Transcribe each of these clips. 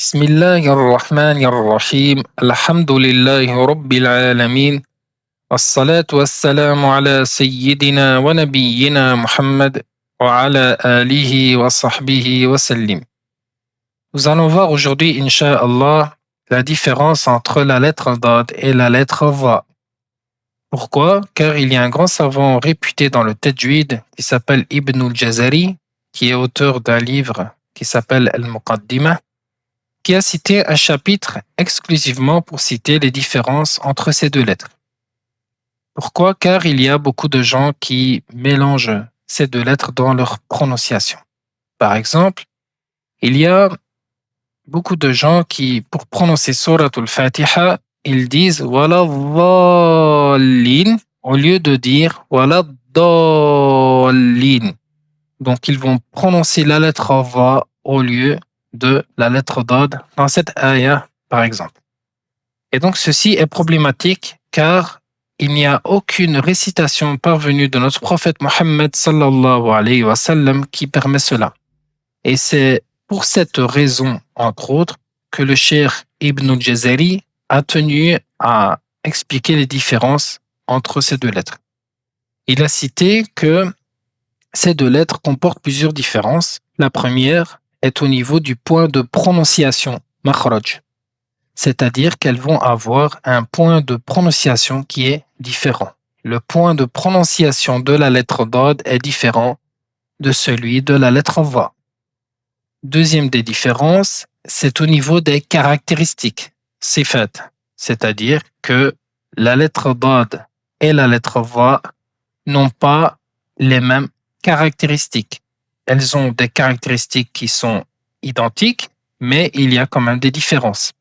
بسم الله الرحمن الرحيم الحمد لله رب العالمين والصلاة والسلام على سيدنا ونبينا محمد وعلى آله وصحبه وسلم. Nous allons voir aujourd'hui, Inch'Allah, la différence entre la lettre Dad et la lettre Va. Pourquoi? Car il y a un grand savant réputé dans le Tajwid qui s'appelle Ibn al-Jazari, qui est auteur d'un livre qui s'appelle Al-Muqaddimah, qui a cité un chapitre exclusivement pour citer les différences entre ces deux lettres. Pourquoi? Car il y a beaucoup de gens qui mélangent ces deux lettres dans leur prononciation. Par exemple, il y a beaucoup de gens qui, pour prononcer Surat al-Fatiha, ils disent Wala dhallin au lieu de dire Wala dhallin. Donc, ils vont prononcer la lettre Va au lieu de la lettre Dad dans cette ayah, par exemple. Et donc, ceci est problématique car il n'y a aucune récitation parvenue de notre prophète Mohammed sallallahu alayhi wa sallam qui permet cela. Et c'est pour cette raison, entre autres, que le cheikh Ibn al-Jazari a tenu à expliquer les différences entre ces deux lettres. Il a cité que ces deux lettres comportent plusieurs différences. La première est au niveau du point de prononciation, makhraj, c'est-à-dire qu'elles vont avoir un point de prononciation qui est différent. Le point de prononciation de la lettre Dad est différent de celui de la lettre Va. Deuxième des différences, c'est au niveau des caractéristiques, sifat, c'est-à-dire que la lettre Dad et la lettre Va n'ont pas les mêmes caractéristiques. Elles ont des caractéristiques qui sont identiques, mais il y a quand même des différences.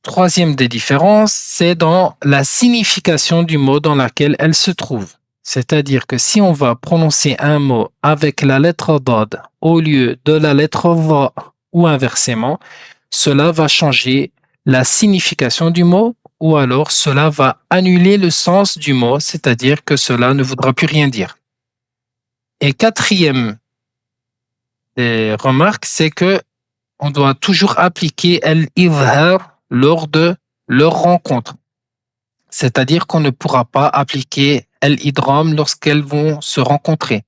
Troisième des différences, c'est dans la signification du mot dans laquelle elle se trouve. C'est-à-dire que si on va prononcer un mot avec la lettre Dad au lieu de la lettre Va ou inversement, cela va changer la signification du mot ou alors cela va annuler le sens du mot, c'est-à-dire que cela ne voudra plus rien dire. Et quatrième des remarques, c'est que on doit toujours appliquer al-izhar lors de leur rencontre. C'est-à-dire qu'on ne pourra pas appliquer al-idgham lorsqu'elles vont se rencontrer.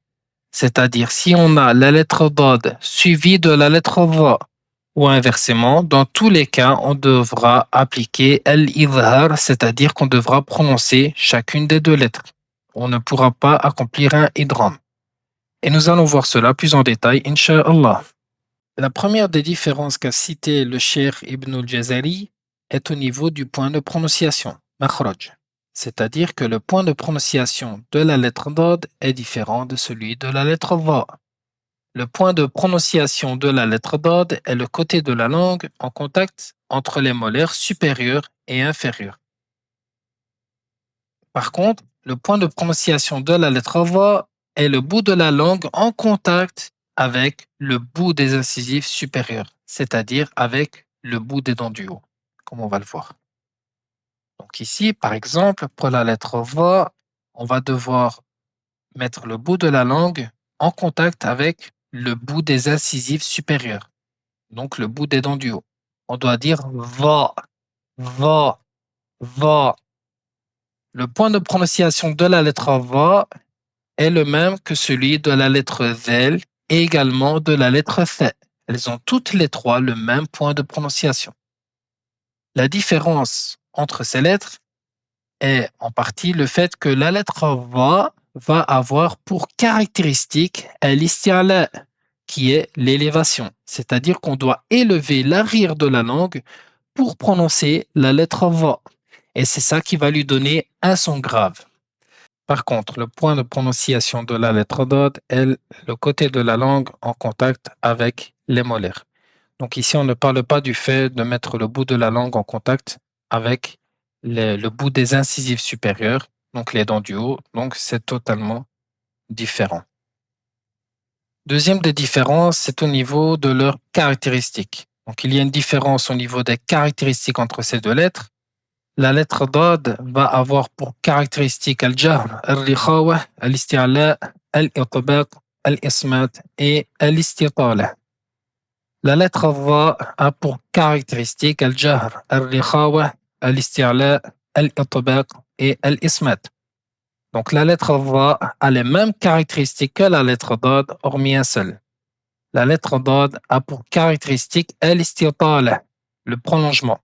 C'est-à-dire si on a la lettre Dad suivie de la lettre Va ou inversement, dans tous les cas, on devra appliquer al-izhar, c'est-à-dire qu'on devra prononcer chacune des deux lettres. On ne pourra pas accomplir un idgham. Et nous allons voir cela plus en détail, Inch'Allah. La première des différences qu'a cité le cheikh Ibn al-Jazari est au niveau du point de prononciation, makhraj. C'est-à-dire que le point de prononciation de la lettre Dad est différent de celui de la lettre Va. Le point de prononciation de la lettre Dad est le côté de la langue en contact entre les molaires supérieurs et inférieurs. Par contre, le point de prononciation de la lettre Va est le bout de la langue en contact avec le bout des incisives supérieures, c'est-à-dire avec le bout des dents du haut, comme on va le voir. Donc ici, par exemple, pour la lettre Va, on va devoir mettre le bout de la langue en contact avec le bout des incisives supérieures, donc le bout des dents du haut. On doit dire Va, Va, Va. Le point de prononciation de la lettre Va est le même que celui de la lettre Zel et également de la lettre F. Elles ont toutes les trois le même point de prononciation. La différence entre ces lettres est en partie le fait que la lettre va avoir pour caractéristique l'isti'la, qui est l'élévation. C'est-à-dire qu'on doit élever l'arrière de la langue pour prononcer la lettre Va. Et c'est ça qui va lui donner un son grave. Par contre, le point de prononciation de la lettre Dad est le côté de la langue en contact avec les molaires. Donc ici, on ne parle pas du fait de mettre le bout de la langue en contact avec le bout des incisives supérieures, donc les dents du haut. Donc c'est totalement différent. Deuxième des différences, c'est au niveau de leurs caractéristiques. Donc il y a une différence au niveau des caractéristiques entre ces deux lettres. La lettre Dad va avoir pour caractéristique al-jahr, al-rikhawa, al-isti'la, al-itbaq, al-ismat et al-istitala. La lettre Va a pour caractéristique al-jahr, al-rikhawa, al-isti'la, al-itbaq et al-ismat. Donc la lettre Va a les mêmes caractéristiques que la lettre Dad, hormis un seul. La lettre Dad a pour caractéristique al-istitala, le prolongement,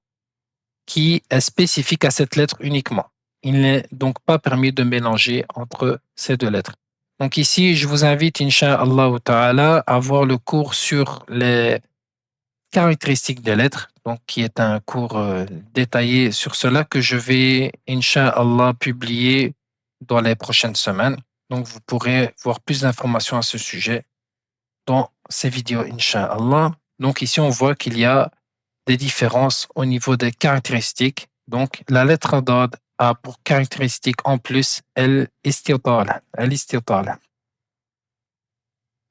qui est spécifique à cette lettre uniquement. Il n'est donc pas permis de mélanger entre ces deux lettres. Donc ici, je vous invite, Inch'Allah Ta'ala, à voir le cours sur les caractéristiques des lettres, donc qui est un cours détaillé sur cela que je vais, Inch'Allah, publier dans les prochaines semaines. Donc vous pourrez voir plus d'informations à ce sujet dans ces vidéos, Inch'Allah. Donc ici, on voit qu'il y a des différences au niveau des caractéristiques. Donc la lettre Dad a pour caractéristique en plus el-istital.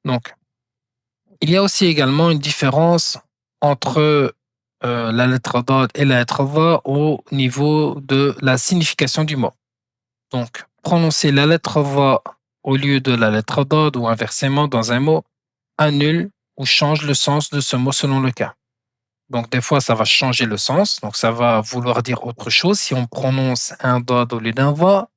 Donc, il y a aussi également une différence entre la lettre Dad et la lettre Va au niveau de la signification du mot. Donc, prononcer la lettre Va au lieu de la lettre Dad ou inversement dans un mot annule ou change le sens de ce mot selon le cas. Donc, des fois, ça va changer le sens. Donc, ça va vouloir dire autre chose si on prononce un Dad au lieu d'un Va.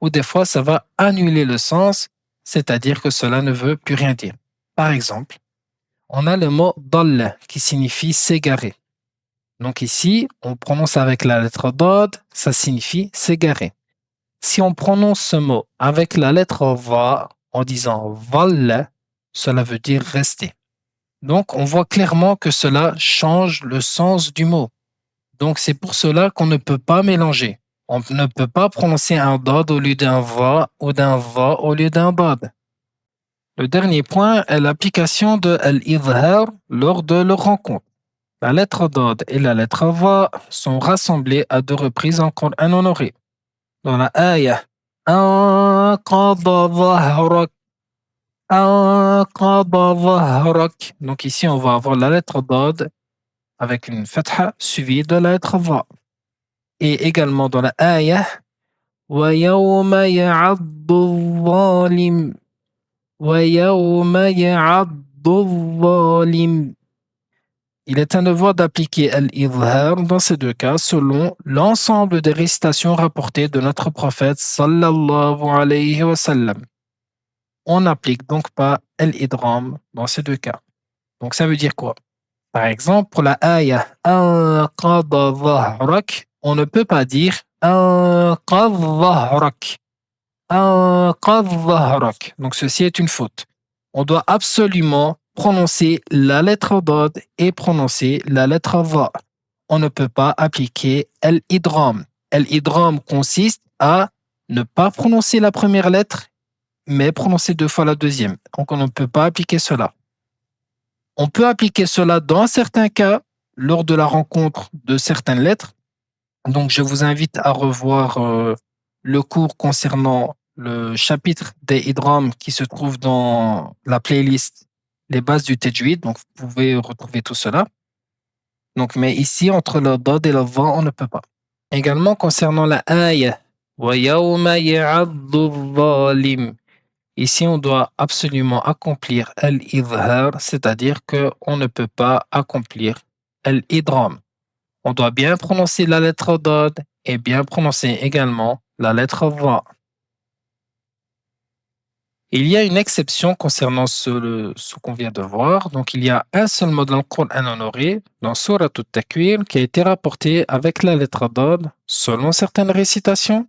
Ou des fois, ça va annuler le sens, c'est-à-dire que cela ne veut plus rien dire. Par exemple, on a le mot dal qui signifie s'égarer. Donc ici, on prononce avec la lettre dad, ça signifie s'égarer. Si on prononce ce mot avec la lettre va en disant val, cela veut dire rester. Donc on voit clairement que cela change le sens du mot. Donc c'est pour cela qu'on ne peut pas mélanger. On ne peut pas prononcer un dad au lieu d'un va ou d'un va au lieu d'un dad. Le dernier point est l'application de al-idhar lors de leur rencontre. La lettre Dad et la lettre Va sont rassemblées à deux reprises en Coran honoré. Dans la ayah Anqadha dhahrak, Anqadha dhahrak. Donc ici, on va avoir la lettre Dad avec une fatha suivie de la lettre Va. Et également dans la ayah Wa yawma ya'addu zalim, Wa yawma ya'addu zalim. Il est un devoir d'appliquer al-idhar dans ces deux cas selon l'ensemble des récitations rapportées de notre prophète sallallahu alayhi wa sallam. On n'applique donc pas al-idram dans ces deux cas. Donc ça veut dire quoi? Par exemple, pour la ayah anqadha dhahrak, on ne peut pas dire anqadha dhahrak. Anqadha dhahrak. Donc ceci est une faute. On doit absolument prononcer la lettre Dad et prononcer la lettre Va. On ne peut pas appliquer al-idram. Al-idram consiste à ne pas prononcer la première lettre, mais prononcer deux fois la deuxième. Donc on ne peut pas appliquer cela. On peut appliquer cela dans certains cas, lors de la rencontre de certaines lettres. Donc je vous invite à revoir le cours concernant le chapitre des idram qui se trouve dans la playlist Les bases du tajwid. Donc vous pouvez retrouver tout cela. Donc, mais ici, entre le dad et le va, on ne peut pas. Également concernant la ayah, wa yawma ya'addu zalim. Ici, on doit absolument accomplir al-idhar, c'est-à-dire qu'on ne peut pas accomplir al-idram. On doit bien prononcer la lettre dad et bien prononcer également la lettre va. Il y a une exception concernant ce qu'on vient de voir. Donc, il y a un seul mot dans le Coran honoré, dans Surat al-Takwir, qui a été rapporté avec la lettre dad selon certaines récitations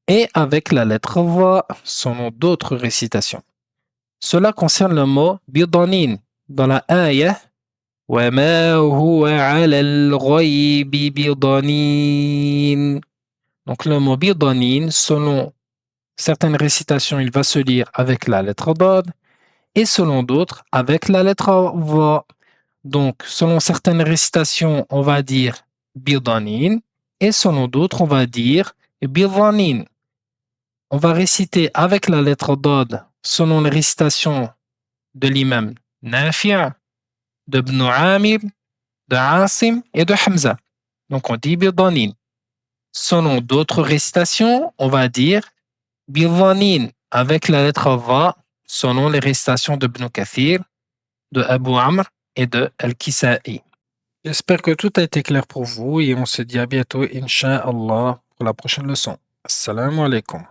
et avec la lettre va selon d'autres récitations. Cela concerne le mot bidanin dans la ayah وَمَا هُوَ عَلَى الْغَيْبِ بِضَنِينٍ. Donc le mot bidanin, selon certaines récitations, il va se lire avec la lettre dad et selon d'autres avec la lettre va. Donc selon certaines récitations, on va dire bidanin et selon d'autres, on va dire bidanin. On va réciter avec la lettre dad selon les récitations de l'imam Nafi', de Ibn Amir, de Asim et de Hamza. Donc on dit bidanin. Selon d'autres récitations, on va dire bidanin avec la lettre va selon les récitations de Ibn Kathir, de Abu Amr et de Al-Kisa'i. J'espère que tout a été clair pour vous et on se dit à bientôt, Inch'Allah, pour la prochaine leçon. Assalamu alaikum.